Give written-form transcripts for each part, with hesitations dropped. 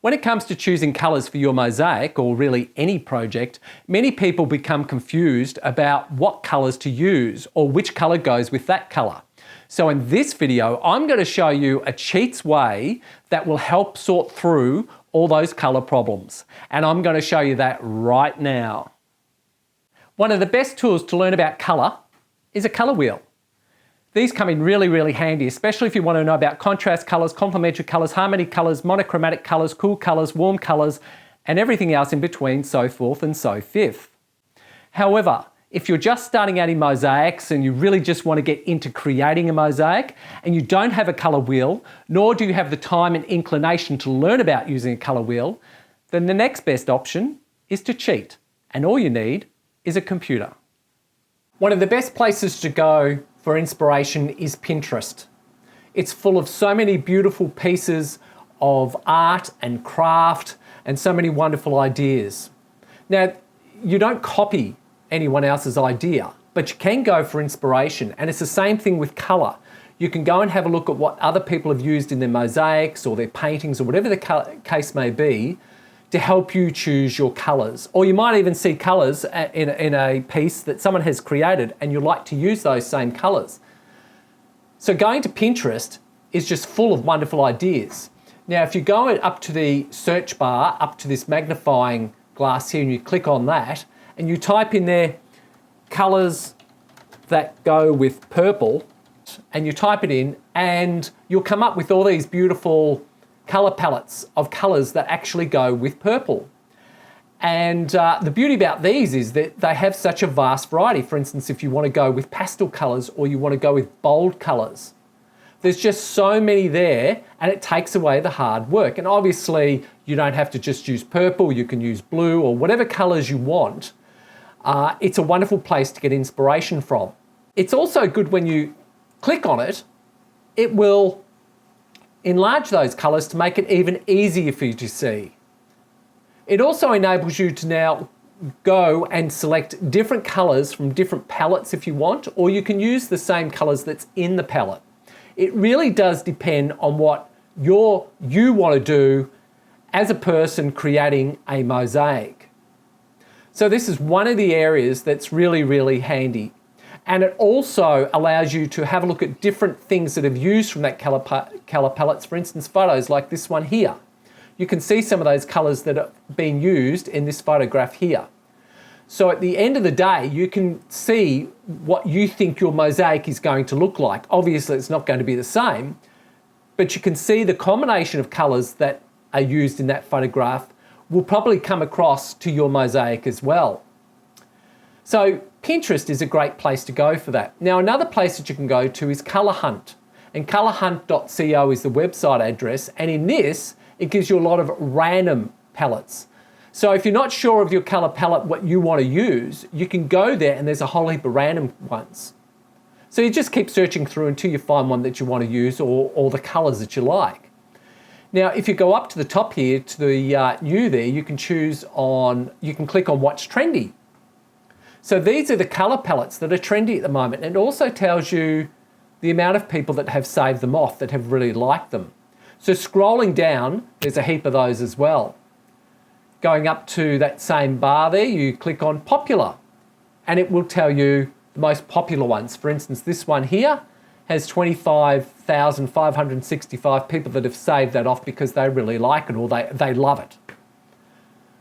When it comes to choosing colours for your mosaic, or really any project, many people become confused about what colours to use or which colour goes with that colour. So in this video, I'm going to show you a cheats way that will help sort through all those colour problems. And I'm going to show you that right now. One of the best tools to learn about colour is a colour wheel. These come in really handy, especially if you want to know about contrast colours, complementary colours, harmony colours, monochromatic colours, cool colours, warm colours, and everything else in between, so forth and so fifth. However, if you're just starting out in mosaics and you really just want to get into creating a mosaic and you don't have a colour wheel, nor do you have the time and inclination to learn about using a colour wheel, then the next best option is to cheat. And all you need is a computer. One of the best places to go for inspiration is Pinterest. It's full of so many beautiful pieces of art and craft and so many wonderful ideas. Now, you don't copy anyone else's idea, but you can go for inspiration, and it's the same thing with colour. You can go and have a look at what other people have used in their mosaics or their paintings or whatever the case may be to help you choose your colours. Or you might even see colours in a piece that someone has created and you like to use those same colours. So going to Pinterest is just full of wonderful ideas. Now, if you go up to the search bar, up to this magnifying glass here, and you click on that, and you type in there colours that go with purple, and you type it in, and you'll come up with all these beautiful colour palettes of colours that actually go with purple. And the beauty about these is that they have such a vast variety. For instance, if you want to go with pastel colours or you want to go with bold colours, there's just so many there, and it takes away the hard work. And obviously you don't have to just use purple, you can use blue or whatever colours you want. It's a wonderful place to get inspiration from. It's also good when you click on it, it will enlarge those colours to make it even easier for you to see. It also enables you to now go and select different colours from different palettes if you want, or you can use the same colours that's in the palette. It really does depend on what you want to do as a person creating a mosaic. So this is one of the areas that's really handy. And it also allows you to have a look at different things that have used from that colour palettes. For instance, photos like this one here. You can see some of those colours that are being used in this photograph here. So at the end of the day, you can see what you think your mosaic is going to look like. Obviously, it's not going to be the same, but you can see the combination of colours that are used in that photograph will probably come across to your mosaic as well. So Pinterest is a great place to go for that. Now, another place that you can go to is Colour Hunt, and colourhunt.co is the website address, and in this, it gives you a lot of random palettes. So if you're not sure of your colour palette, what you want to use, you can go there and there's a whole heap of random ones. So you just keep searching through until you find one that you want to use or the colours that you like. Now, if you go up to the top here to the new there, you can click on what's trendy. So these are the colour palettes that are trendy at the moment, and it also tells you the amount of people that have saved them off, that have really liked them. So scrolling down, there's a heap of those as well. Going up to that same bar there, you click on popular, and it will tell you the most popular ones. For instance, this one here has 25,565 people that have saved that off because they really like it or they love it.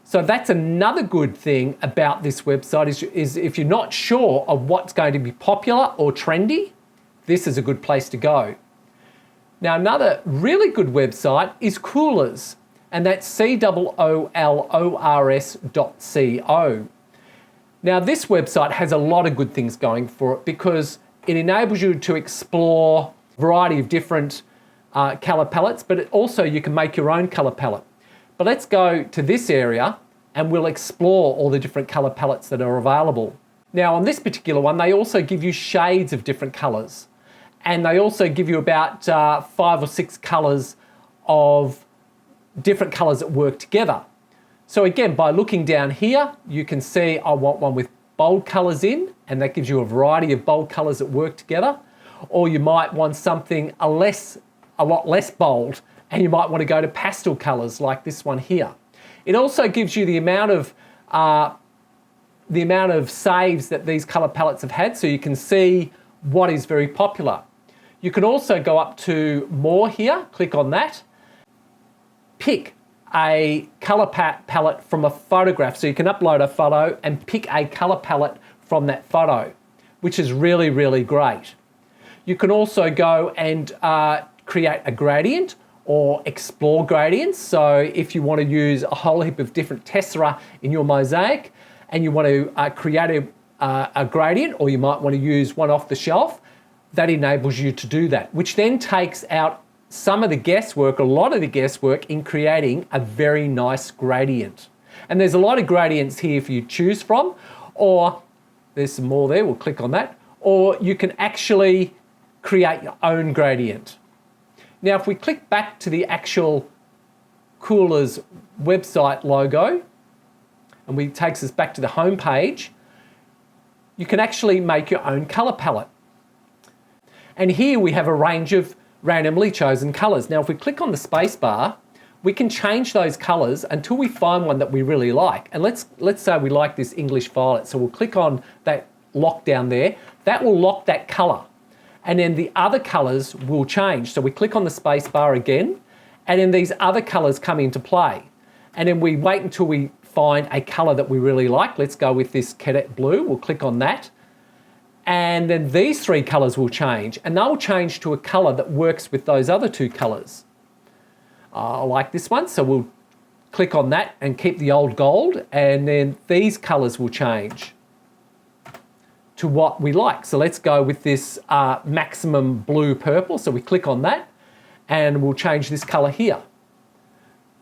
So that's another good thing about this website is if you're not sure of what's going to be popular or trendy, this is a good place to go. Now, another really good website is Coolors, and that's COOLORS.co. Now, this website has a lot of good things going for it because it enables you to explore a variety of different colour palettes, but also you can make your own colour palette. But let's go to this area and we'll explore all the different colour palettes that are available. Now, on this particular one, they also give you shades of different colours, and they also give you about 5 or 6 colours of different colours that work together. So again, by looking down here, you can see I want one with bold colours in, and that gives you a variety of bold colours that work together. Or you might want something a lot less bold, and you might want to go to pastel colours like this one here. It also gives you the amount of saves that these colour palettes have had, so you can see what is very popular. You can also go up to more here, click on that, pick a colour palette from a photograph. So you can upload a photo and pick a colour palette from that photo, which is really, really great. You can also go and create a gradient or explore gradients. So if you want to use a whole heap of different tessera in your mosaic and you want to create a gradient, or you might want to use one off the shelf, that enables you to do that, which then takes out some of the guesswork, a lot of the guesswork in creating a very nice gradient. And there's a lot of gradients here for you to choose from, or there's some more there, we'll click on that, or you can actually create your own gradient. Now, if we click back to the actual Coolers website logo, and it takes us back to the home page, you can actually make your own colour palette. And here we have a range of randomly chosen colours. Now, if we click on the space bar, we can change those colours until we find one that we really like. And let's say we like this English violet. So we'll click on that lock down there. That will lock that colour. And then the other colours will change. So we click on the space bar again, and then these other colours come into play. And then we wait until we find a colour that we really like. Let's go with this cadet blue. We'll click on that. And then these three colours will change, and they'll change to a colour that works with those other two colours. I like this one, so we'll click on that and keep the old gold, and then these colours will change to what we like. So let's go with this maximum blue purple. So we click on that and we'll change this colour here.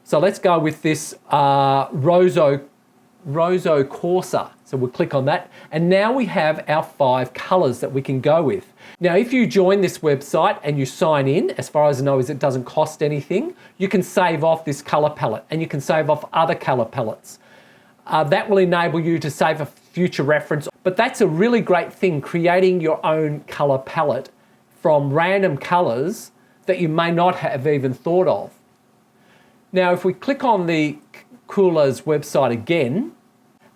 So let's go with this Rosso Corsa. So we'll click on that. And now we have our 5 colours that we can go with. Now, if you join this website and you sign in, as far as I know is it doesn't cost anything, you can save off this colour palette and you can save off other colour palettes. That will enable you to save a future reference. But that's a really great thing, creating your own colour palette from random colours that you may not have even thought of. Now, if we click on the Coolers website again,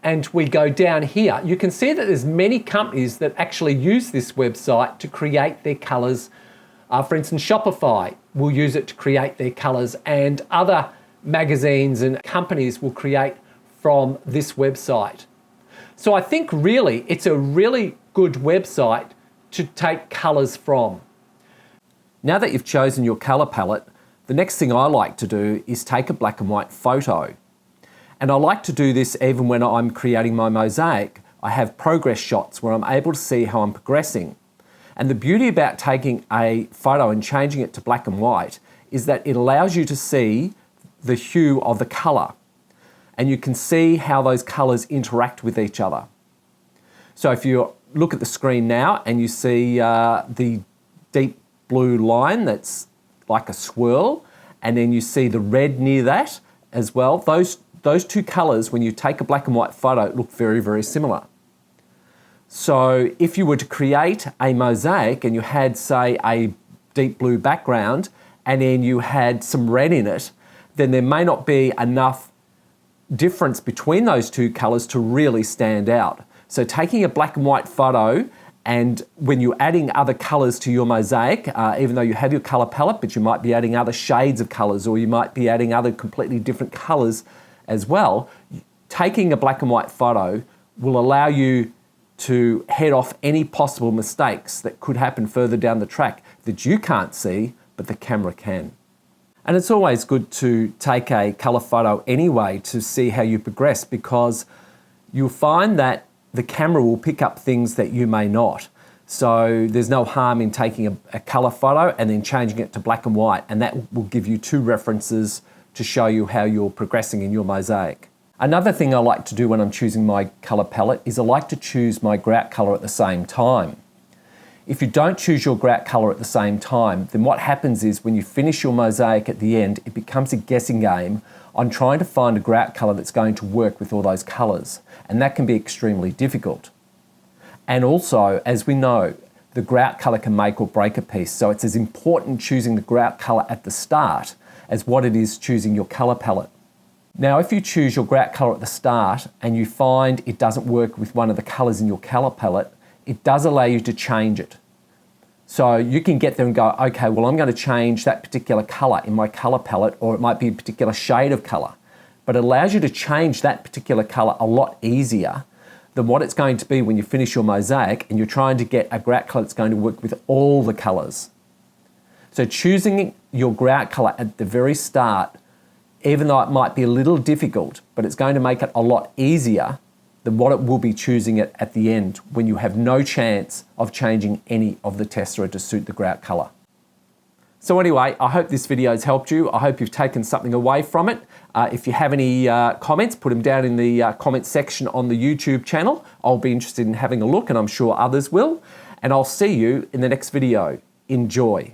and we go down here, you can see that there's many companies that actually use this website to create their colours. For instance, Shopify will use it to create their colours, and other magazines and companies will create from this website. So I think really it's a really good website to take colours from. Now that you've chosen your colour palette, the next thing I like to do is take a black and white photo. And I like to do this even when I'm creating my mosaic. I have progress shots where I'm able to see how I'm progressing. And the beauty about taking a photo and changing it to black and white is that it allows you to see the hue of the colour. And you can see how those colours interact with each other. So if you look at the screen now and you see the deep blue line that's like a swirl, and then you see the red near that as well, those two colours, when you take a black and white photo, look very, very similar. So if you were to create a mosaic and you had, say, a deep blue background and then you had some red in it, then there may not be enough difference between those two colours to really stand out. So taking a black and white photo, and when you're adding other colours to your mosaic, even though you have your colour palette, but you might be adding other shades of colours, or you might be adding other completely different colours as well, taking a black and white photo will allow you to head off any possible mistakes that could happen further down the track that you can't see, but the camera can. And it's always good to take a colour photo anyway to see how you progress, because you'll find that the camera will pick up things that you may not. So there's no harm in taking a colour photo and then changing it to black and white, and that will give you 2 references to show you how you're progressing in your mosaic. Another thing I like to do when I'm choosing my colour palette is I like to choose my grout colour at the same time. If you don't choose your grout colour at the same time, then what happens is when you finish your mosaic at the end, it becomes a guessing game on trying to find a grout colour that's going to work with all those colours. And that can be extremely difficult. And also, as we know, the grout colour can make or break a piece. So it's as important choosing the grout colour at the start as what it is choosing your colour palette. Now, if you choose your grout colour at the start and you find it doesn't work with one of the colours in your colour palette, it does allow you to change it. So you can get there and go, okay, well, I'm going to change that particular colour in my colour palette, or it might be a particular shade of colour. But it allows you to change that particular colour a lot easier than what it's going to be when you finish your mosaic and you're trying to get a grout colour that's going to work with all the colours. So choosing your grout colour at the very start, even though it might be a little difficult, but it's going to make it a lot easier than what it will be choosing it at the end when you have no chance of changing any of the tessera to suit the grout colour. So anyway, I hope this video has helped you. I hope you've taken something away from it. If you have any comments, put them down in the comment section on the YouTube channel. I'll be interested in having a look, and I'm sure others will. And I'll see you in the next video. Enjoy.